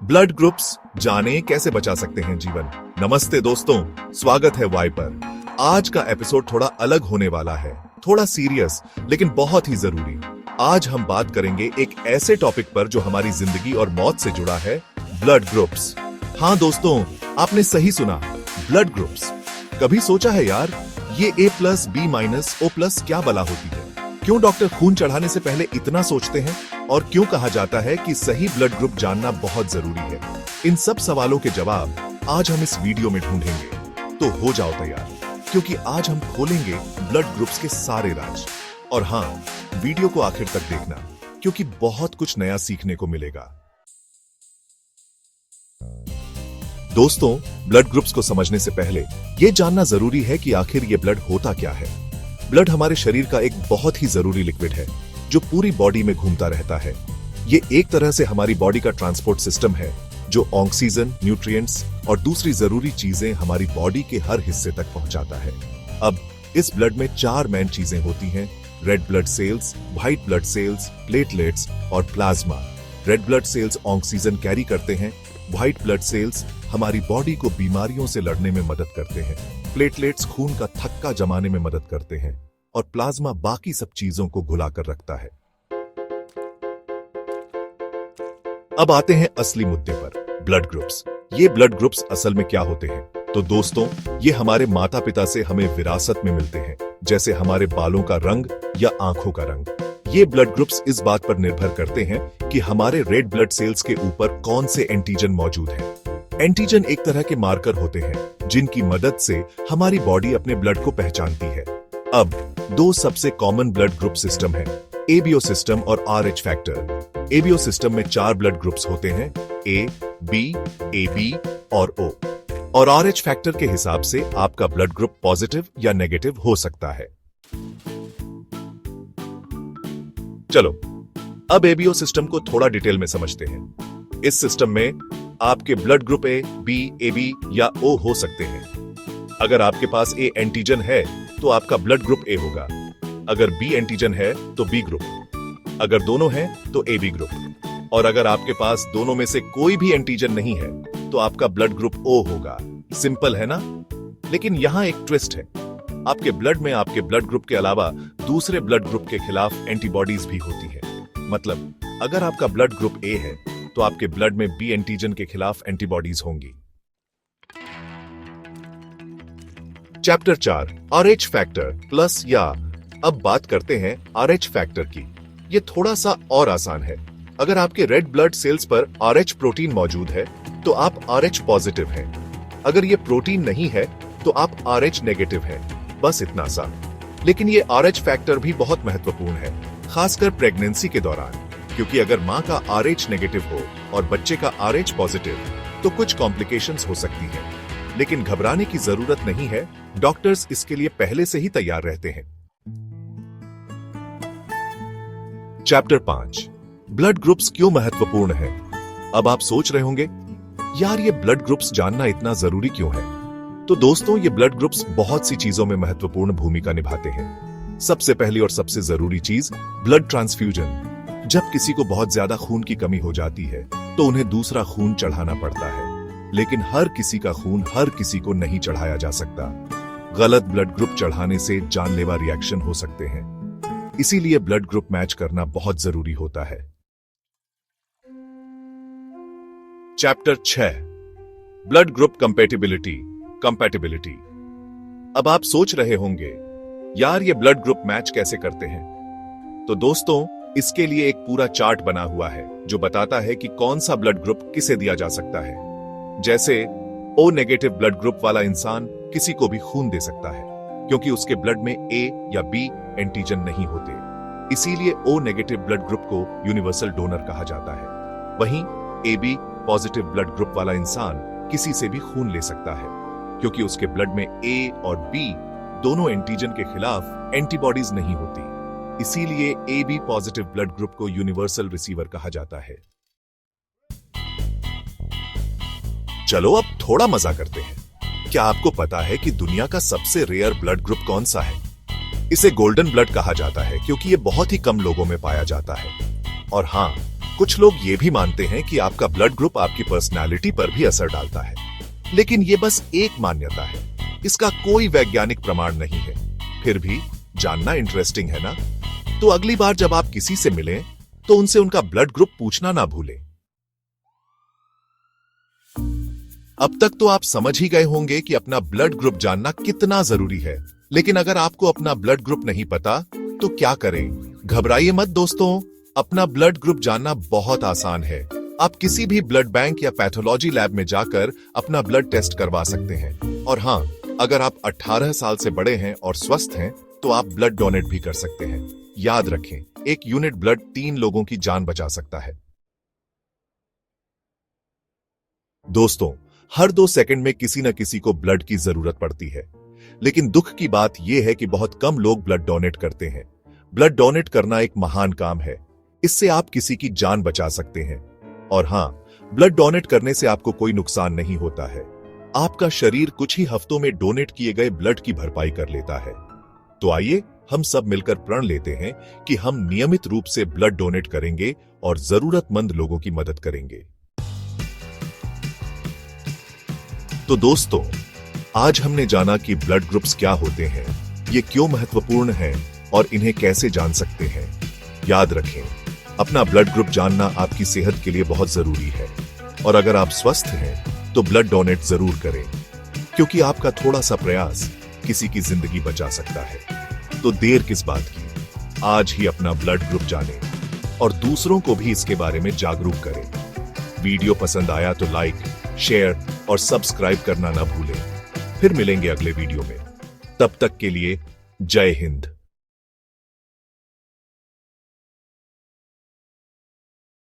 Blood groups, जाने कैसे बचा सकते हैं जीवन। नमस्ते दोस्तों, स्वागत है वाई पर। आज का एपिसोड थोड़ा अलग होने वाला है, थोड़ा सीरियस लेकिन बहुत ही जरूरी। आज हम बात करेंगे एक ऐसे टॉपिक पर जो हमारी जिंदगी और मौत से जुड़ा है, ब्लड ग्रुप्स। हाँ दोस्तों, आपने सही सुना, ब्लड ग्रुप्स। कभी सोचा है यार, ये A+, B-, O+ क्या बला होती है? क्यों डॉक्टर खून चढ़ाने से पहले इतना सोचते हैं? और क्यों कहा जाता है कि सही ब्लड ग्रुप जानना बहुत जरूरी है? इन सब सवालों के जवाब आज हम इस वीडियो में ढूंढेंगे। तो हो जाओ तैयार, क्योंकि आज हम खोलेंगे ब्लड ग्रुप्स के सारे राज। और हाँ, वीडियो को आखिर तक देखना, क्योंकि बहुत कुछ नया सीखने को मिलेगा। दोस्तों, ब्लड ग्रुप्स को समझने से पहले यह जानना जरूरी है कि आखिर ये ब्लड होता क्या है। ब्लड हमारे शरीर का एक बहुत ही जरूरी लिक्विड है जो पूरी बॉडी में घूमता रहता है। ये एक तरह से हमारी बॉडी का ट्रांसपोर्ट सिस्टम है जो ऑक्सीजन, न्यूट्रिएंट्स और दूसरी जरूरी चीजें हमारी बॉडी के हर हिस्से तक पहुंचाता है। अब इस ब्लड में 4 मेन चीजें होती हैं: red blood cells, white blood cells, platelets और plasma. Red blood cells oxygen carry करते हैं, व्हाइट ब्लड सेल्स हमारी बॉडी को बीमारियों से लड़ने में मदद करते हैं, प्लेटलेट्स खून का थक्का जमाने में मदद करते हैं और प्लाज्मा बाकी सब चीजों को घुलाकर रखता है। अब आते हैं असली मुद्दे पर, ब्लड ग्रुप्स। ये ब्लड ग्रुप्स असल में क्या होते हैं? तो दोस्तों, ये हमारे माता पिता से हमें विरासत में मिलते हैं, जैसे हमारे बालों का रंग या आंखों का रंग। ये ब्लड ग्रुप्स इस बात पर निर्भर करते हैं कि हमारे रेड ब्लड सेल्स के ऊपर कौन से एंटीजन मौजूद हैं। एंटीजन एक तरह के मार्कर होते हैं जिनकी मदद से हमारी बॉडी अपने ब्लड को पहचानती है। अब 2 सबसे कॉमन ब्लड ग्रुप सिस्टम हैं, एबीओ सिस्टम और RH फैक्टर। एबीओ सिस्टम में 4 ब्लड ग्रुप्स होते हैं, A, B, AB और O। और RH फैक्टर के हिसाब से आपका ब्लड ग्रुप पॉजिटिव या नेगेटिव हो सकता है। चलो अब एबीओ सिस्टम को थोड़ा डिटेल में समझते हैं। इस सिस्टम में आपके blood group A, B, AB या O हो सकते हैं। अगर आपके पास A एंटीजन है तो आपका ब्लड ग्रुप A होगा। अगर B एंटीजन है तो B ग्रुप। अगर दोनों हैं तो AB ग्रुप। और अगर आपके पास दोनों में से कोई भी एंटीजन नहीं है तो आपका ब्लड ग्रुप O होगा। सिंपल है ना? लेकिन यहां एक ट्विस्ट है। आपके ब्लड में आपके ब्लड ग्रुप के अलावा दूसरे ब्लड ग्रुप के खिलाफ एंटीबॉडीज भी होती है। मतलब अगर आपका ब्लड ग्रुप A है तो आपके ब्लड में B एंटीजन के खिलाफ एंटीबॉडीज होंगी। चैप्टर 4, RH फैक्टर प्लस या। अब बात करते हैं RH फैक्टर की। ये थोड़ा सा और आसान है। अगर आपके रेड ब्लड सेल्स पर RH प्रोटीन मौजूद है तो आप RH पॉजिटिव हैं। अगर ये प्रोटीन नहीं है तो आप RH नेगेटिव हैं। बस इतना सा। लेकिन ये RH फैक्टर भी बहुत महत्वपूर्ण है, खासकर प्रेगनेंसी के दौरान, क्योंकि अगर मां का RH नेगेटिव हो और बच्चे का RH पॉजिटिव तो कुछ कॉम्प्लिकेशंस हो सकती हैं। लेकिन घबराने की जरूरत नहीं है, डॉक्टर्स इसके लिए पहले से ही तैयार रहते हैं। चैप्टर 5, ब्लड ग्रुप्स क्यों महत्वपूर्ण है? अब आप सोच रहे होंगे, यार ये ब्लड ग्रुप्स जानना इतना जरूरी क्यों है? तो दोस्तों, ये ब्लड ग्रुप्स बहुत सी चीजों में महत्वपूर्ण भूमिका निभाते हैं। सबसे पहली और सबसे जरूरी चीज, ब्लड ट्रांसफ्यूजन। जब किसी को बहुत ज्यादा खून की कमी हो जाती है तो उन्हें दूसरा खून चढ़ाना पड़ता है। लेकिन हर किसी का खून हर किसी को नहीं चढ़ाया जा सकता। गलत ब्लड ग्रुप चढ़ाने से जानलेवा रिएक्शन हो सकते हैं। इसीलिए ब्लड ग्रुप मैच करना बहुत जरूरी होता है। Chapter 6, blood group compatibility. अब आप सोच रहे होंगे, यार ये ब्लड ग्रुप मैच कैसे करते हैं? तो दोस्तों, इसके लिए एक पूरा चार्ट बना हुआ है जो बताता है कि कौन सा ब्लड ग्रुप किसे दिया जा सकता है। जैसे O नेगेटिव ब्लड ग्रुप वाला इंसान किसी को भी खून दे सकता है, क्योंकि उसके ब्लड में A या B एंटीजन नहीं होते। इसीलिए O नेगेटिव ब्लड ग्रुप को यूनिवर्सल डोनर कहा जाता है। वहीं AB पॉजिटिव ब्लड ग्रुप वाला इंसान किसी से भी खून ले सकता है, क्योंकि उसके ब्लड में A और B दोनों एंटीजन के खिलाफ एंटीबॉडीज नहीं होती। इसीलिए AB पॉजिटिव ब्लड ग्रुप को यूनिवर्सल रिसीवर कहा जाता है। चलो अब थोड़ा मजा करते हैं। क्या आपको पता है कि दुनिया का सबसे रेयर ब्लड ग्रुप कौन सा है? इसे गोल्डन ब्लड कहा जाता है क्योंकि ये बहुत ही कम लोगों में पाया जाता है। और हाँ, कुछ लोग ये भी मानते हैं कि आपका ब्लड ग्रुप आपकी पर्सनालिटी पर भी असर डालता है, लेकिन ये बस एक मान्यता है, इसका कोई वैज्ञानिक प्रमाण नहीं है। फिर भी जानना इंटरेस्टिंग है ना? तो अगली बार जब आप किसी से मिलें तो उनसे उनका ब्लड ग्रुप पूछना ना भूलें। अब तक तो आप समझ ही गए होंगे कि अपना ब्लड ग्रुप जानना कितना जरूरी है, लेकिन अगर आपको अपना ब्लड ग्रुप नहीं पता तो क्या करें? घबराइए मत दोस्तों, अपना ब्लड ग्रुप जानना बहुत आसान है। आप किसी भी ब्लड बैंक या पैथोलॉजी लैब में जाकर अपना ब्लड टेस्ट करवा सकते हैं। और हाँ, अगर आप 18 साल से बड़े हैं और स्वस्थ हैं तो आप ब्लड डोनेट भी कर सकते हैं। याद रखें, 1 यूनिट ब्लड 3 लोगों की जान बचा सकता है। दोस्तों, हर 2 सेकंड में किसी न किसी को ब्लड की जरूरत पड़ती है, लेकिन दुख की बात यह है कि बहुत कम लोग ब्लड डोनेट करते हैं। ब्लड डोनेट करना एक महान काम है, इससे आप किसी की जान बचा सकते हैं। और हां, ब्लड डोनेट करने से आपको कोई नुकसान नहीं होता है। आपका शरीर कुछ ही हफ्तों में डोनेट किए गए ब्लड की भरपाई कर लेता है। तो आइए हम सब मिलकर प्रण लेते हैं कि हम नियमित रूप से ब्लड डोनेट करेंगे और जरूरतमंद लोगों की मदद करेंगे। तो दोस्तों, आज हमने जाना कि ब्लड ग्रुप्स क्या होते हैं, ये क्यों महत्वपूर्ण हैं और इन्हें कैसे जान सकते हैं। याद रखें, अपना ब्लड ग्रुप जानना आपकी सेहत के लिए बहुत जरूरी है। और अगर आप स्वस्थ हैं तो ब्लड डोनेट जरूर करें, क्योंकि आपका थोड़ा सा प्रयास किसी की जिंदगी बचा सकता है। तो देर किस बात की, आज ही अपना ब्लड ग्रुप जानें और दूसरों को भी इसके बारे में जागरूक करें। वीडियो पसंद आया तो लाइक, शेयर और सब्सक्राइब करना ना भूलें। फिर मिलेंगे अगले वीडियो में। तब तक के लिए जय हिंद।